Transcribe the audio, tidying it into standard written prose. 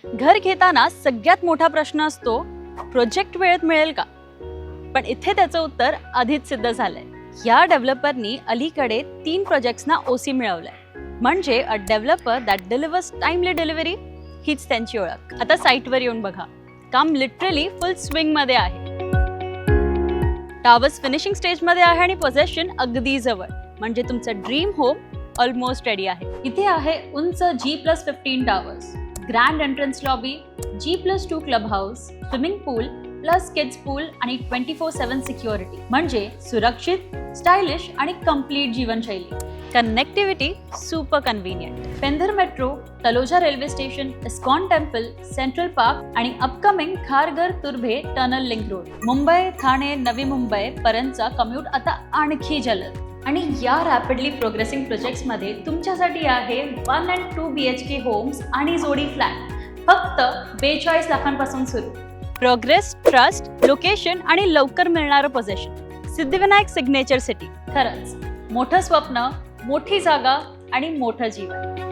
घर घेताना सगळ्यात मोठा प्रश्न असतो, प्रोजेक्ट वेळेत मिळेल का? पण इथे त्याचं उत्तर आधीच सिद्ध झालंय. या डेव्हलपरनी अलीकडे 3 प्रोजेक्ट्सना ओसी मिळवलंय. म्हणजे अ developer that delivers timely delivery हीच त्यांची ओळख. आता साईटवर येऊन बघा, काम लिटरली फुल स्विंग मध्ये आहे. टावर्स फिनिशिंग स्टेज मध्ये आहे आणि पोझेशन अगदी जवळ. म्हणजे तुमचं ड्रीम होम ऑलमोस्ट रेडी आहे. इथे आहे उंच G+15 towers, grand entrance lobby, G+2 club house, swimming pool plus kids pool आणि 24/7 सिक्युरिटी. म्हणजे सुरक्षित, स्टायलिश आणि कम्प्लीट जीवनशैली. Connectivity super convenient. Pendhar metro, Taloja railway station, ISKCON temple, central park आणि upcoming Kharghar Turbhe tunnel link road. Mumbai, Thane, Navi Mumbai पर्यंतचा कम्युट आता आणखी जलद. आणि या रॅपिडली प्रोग्रेसिंग प्रोजेक्ट्समध्ये तुमच्यासाठी आहे 1 and 2 BHK होम्स आणि जोडी फ्लॅट फक्त 42 लाखांपासून सुरू. प्रोग्रेस, ट्रस्ट, लोकेशन आणि लवकर मिळणारं पोझेशन. Siddhivinayak signature city. खरंच मोठं स्वप्न, मोठी जागा आणि मोठं जीवन.